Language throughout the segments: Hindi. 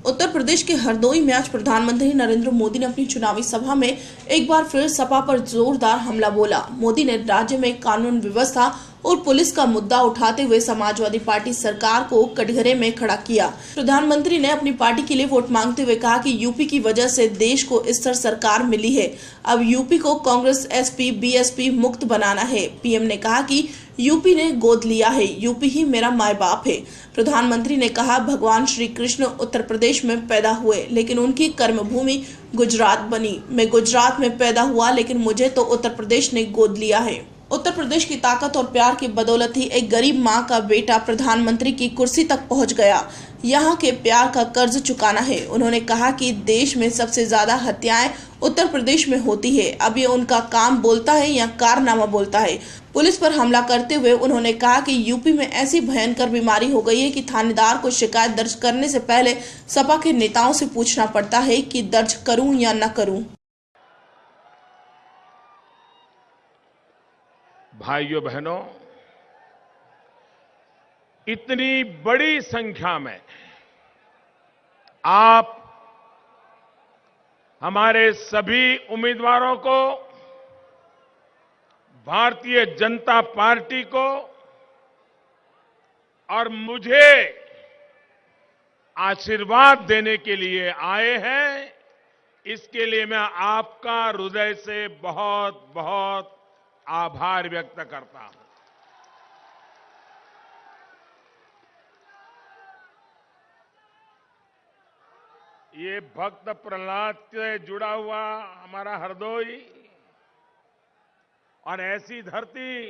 उत्तर प्रदेश के हरदोई में आज प्रधानमंत्री नरेंद्र मोदी ने अपनी चुनावी सभा में एक बार फिर सपा पर जोरदार हमला बोला। मोदी ने राज्य में कानून व्यवस्था और पुलिस का मुद्दा उठाते हुए समाजवादी पार्टी सरकार को कटघरे में खड़ा किया। प्रधानमंत्री ने अपनी पार्टी के लिए वोट मांगते हुए कहा कि यूपी की वजह से देश को स्थिर सरकार मिली है, अब यूपी को कांग्रेस एसपी बीएसपी मुक्त बनाना है। पीएम ने कहा कि यूपी ने गोद लिया है, यूपी ही मेरा माय बाप है। प्रधानमंत्री ने कहा, भगवान श्री कृष्ण उत्तर प्रदेश में पैदा हुए लेकिन उनकी कर्मभूमि गुजरात बनी। मैं गुजरात में पैदा हुआ लेकिन मुझे तो उत्तर प्रदेश ने गोद लिया है। उत्तर प्रदेश की ताकत और प्यार की बदौलत ही एक गरीब मां का बेटा प्रधानमंत्री की कुर्सी तक पहुंच गया। यहां के प्यार का कर्ज चुकाना है। उन्होंने कहा कि देश में सबसे ज्यादा हत्याएं उत्तर प्रदेश में होती है। अब ये उनका काम बोलता है या कारनामा बोलता है। पुलिस पर हमला करते हुए उन्होंने कहा कि यूपी में ऐसी भयंकर बीमारी हो गई है कि थानेदार को शिकायत दर्ज करने से पहले सपा के नेताओं से पूछना पड़ता है कि दर्ज करूं या न करूं। भाइयों बहनों, इतनी बड़ी संख्या में आप हमारे सभी उम्मीदवारों को, भारतीय जनता पार्टी को और मुझे आशीर्वाद देने के लिए आए हैं, इसके लिए मैं आपका हृदय से बहुत बहुत आभार व्यक्त करता हूं। ये भक्त प्रहलाद से जुड़ा हुआ हमारा हरदोई और ऐसी धरती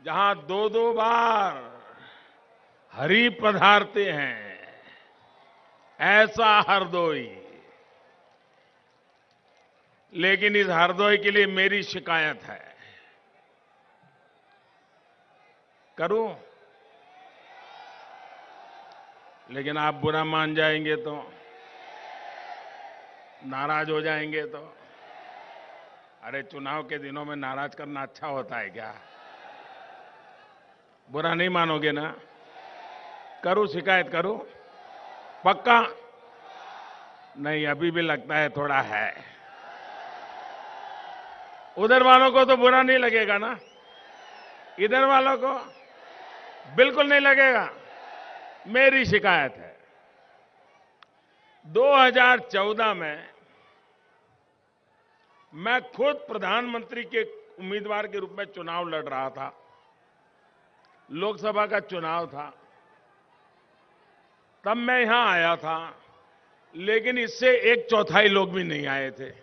जहां दो दो बार हरि पधारते हैं, ऐसा हरदोई। लेकिन इस हरदोई के लिए मेरी शिकायत है। करूं? लेकिन आप बुरा मान जाएंगे तो, नाराज हो जाएंगे तो। अरे चुनाव के दिनों में नाराज करना अच्छा होता है क्या? बुरा नहीं मानोगे ना? करूं शिकायत करूं? पक्का? नहीं, अभी भी लगता है थोड़ा है। उधर वालों को तो बुरा नहीं लगेगा ना? इधर वालों को बिल्कुल नहीं लगेगा। मेरी शिकायत है, 2014 में मैं खुद प्रधानमंत्री के उम्मीदवार के रूप में चुनाव लड़ रहा था। लोकसभा का चुनाव था, तब मैं यहां आया था, लेकिन इससे 1/4 लोग भी नहीं आए थे।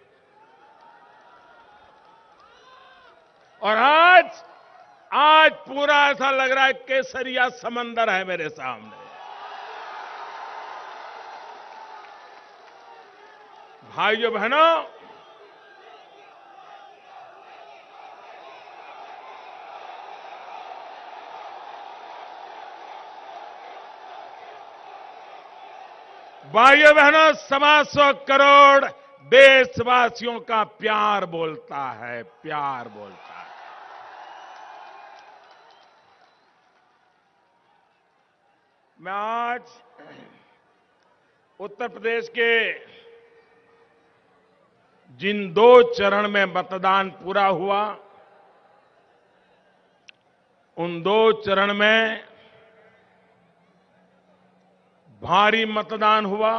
और आज पूरा ऐसा लग रहा है केसरिया समंदर है मेरे सामने। भाइयों बहनों, भाइयों बहनों, 125 करोड़ देशवासियों का प्यार बोलता है, प्यार बोलता है। मैं आज उत्तर प्रदेश के जिन 2 चरण में मतदान पूरा हुआ, उन 2 चरण में भारी मतदान हुआ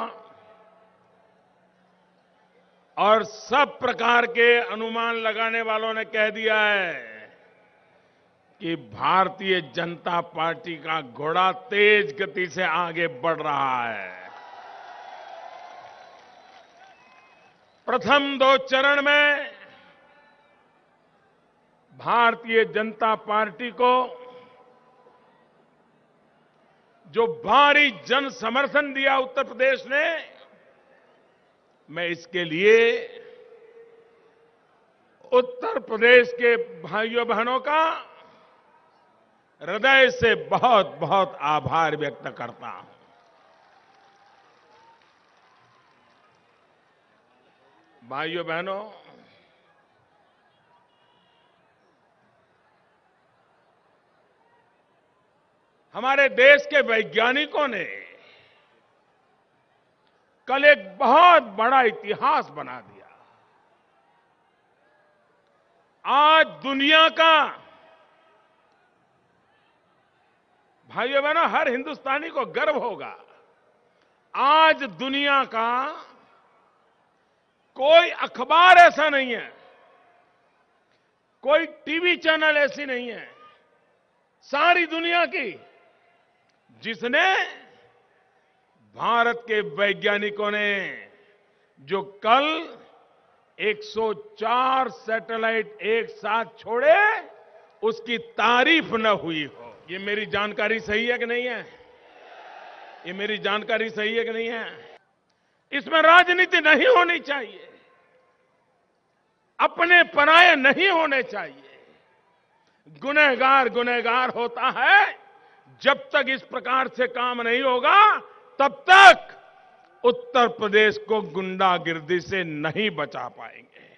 और सब प्रकार के अनुमान लगाने वालों ने कह दिया है कि भारतीय जनता पार्टी का घोड़ा तेज गति से आगे बढ़ रहा है। प्रथम 2 चरण में भारतीय जनता पार्टी को जो भारी जन समर्थन दिया उत्तर प्रदेश ने, मैं इसके लिए उत्तर प्रदेश के भाइयों बहनों का हृदय से बहुत बहुत आभार व्यक्त करता हूं। भाइयों बहनों, हमारे देश के वैज्ञानिकों ने कल एक बहुत बड़ा इतिहास बना दिया। आज दुनिया का, भाइयों बहनों, हर हिंदुस्तानी को गर्व होगा, आज दुनिया का कोई अखबार ऐसा नहीं है, कोई टीवी चैनल ऐसी नहीं है सारी दुनिया की जिसने भारत के वैज्ञानिकों ने जो कल 104 सैटेलाइट एक साथ छोड़े उसकी तारीफ न हुई हो। ये मेरी जानकारी सही है कि नहीं है? ये मेरी जानकारी सही है कि नहीं है? इसमें राजनीति नहीं होनी चाहिए, अपने पराये नहीं होने चाहिए। गुनहगार गुनहगार होता है। जब तक इस प्रकार से काम नहीं होगा तब तक उत्तर प्रदेश को गुंडागिर्दी से नहीं बचा पाएंगे।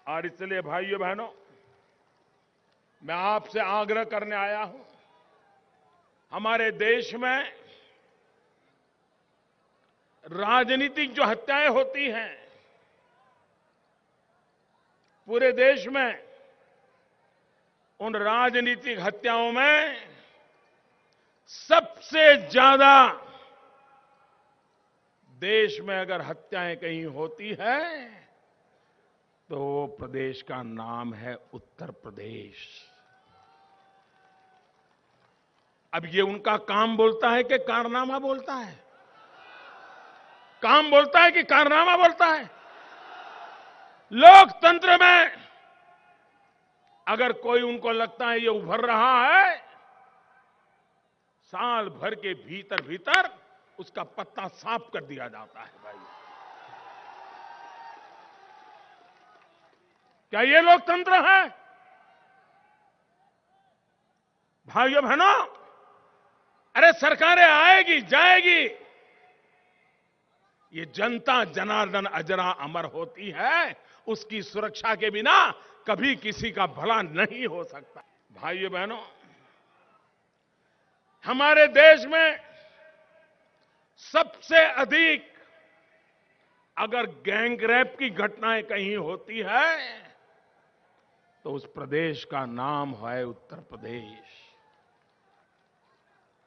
और इसलिए भाइयों बहनों, मैं आपसे आग्रह करने आया हूं, हमारे देश में राजनीतिक जो हत्याएं होती हैं, पूरे देश में उन राजनीतिक हत्याओं में सबसे ज्यादा देश में अगर हत्याएं कहीं होती है तो वो प्रदेश का नाम है उत्तर प्रदेश। अब ये उनका काम बोलता है कि कारनामा बोलता है? काम बोलता है कि कारनामा बोलता है? लोकतंत्र में अगर कोई उनको लगता है ये उभर रहा है, साल भर के भीतर भीतर उसका पत्ता साफ कर दिया जाता है। भाई, क्या ये लोकतंत्र है? भाइयों बहनों, अरे सरकारें आएगी जाएगी, ये जनता जनार्दन अजरा अमर होती है, उसकी सुरक्षा के बिना कभी किसी का भला नहीं हो सकता। भाइयों बहनों, हमारे देश में सबसे अधिक अगर गैंगरेप की घटनाएं कहीं होती है तो उस प्रदेश का नाम है उत्तर प्रदेश।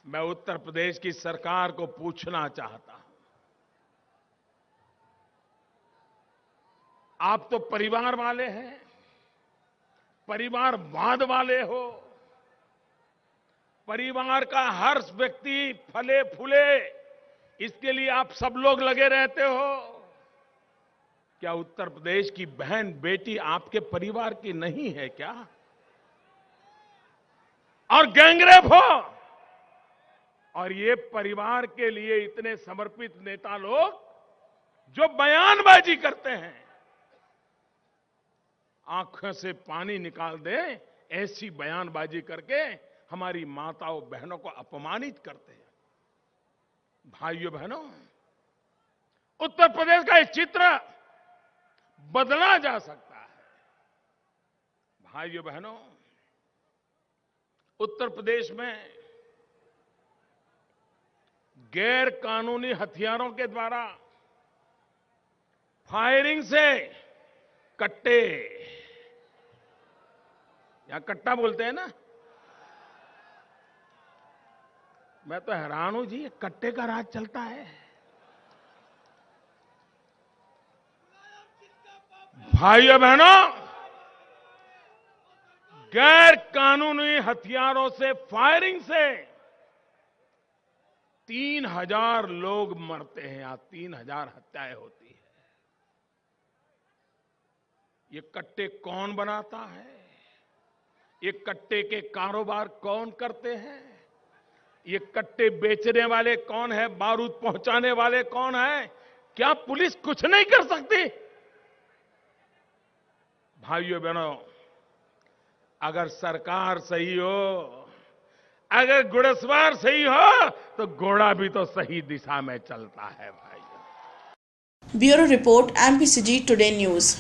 मैं उत्तर प्रदेश की सरकार को पूछना चाहता हूं, आप तो परिवार वाले हैं, परिवारवाद वाले हो, परिवार का हर व्यक्ति फले फूले इसके लिए आप सब लोग लगे रहते हो। क्या उत्तर प्रदेश की बहन बेटी आपके परिवार की नहीं है क्या? और गैंगरेप हो और ये परिवार के लिए इतने समर्पित नेता लोग जो बयानबाजी करते हैं, आंखों से पानी निकाल दे ऐसी बयानबाजी करके हमारी माताओं बहनों को अपमानित करते हैं। भाइयों बहनों, उत्तर प्रदेश का एक चित्र बदला जा सकता है। भाइयों बहनों, उत्तर प्रदेश में गैर कानूनी हथियारों के द्वारा फायरिंग से कट्टे, या कट्टा बोलते हैं ना, मैं तो हैरान हूं जी, कट्टे का राज चलता है। भाइयों बहनों, गैर कानूनी हथियारों से फायरिंग से 3000 लोग मरते हैं या 3000 हत्याएं होती है। ये कट्टे कौन बनाता है? ये कट्टे के कारोबार कौन करते हैं? ये कट्टे बेचने वाले कौन है? बारूद पहुंचाने वाले कौन है? क्या पुलिस कुछ नहीं कर सकती? भाइयों बहनों, अगर सरकार सही हो, अगर घुड़सवार सही हो तो घोड़ा भी तो सही दिशा में चलता है। भाइयों, bureau report, MPCG today news.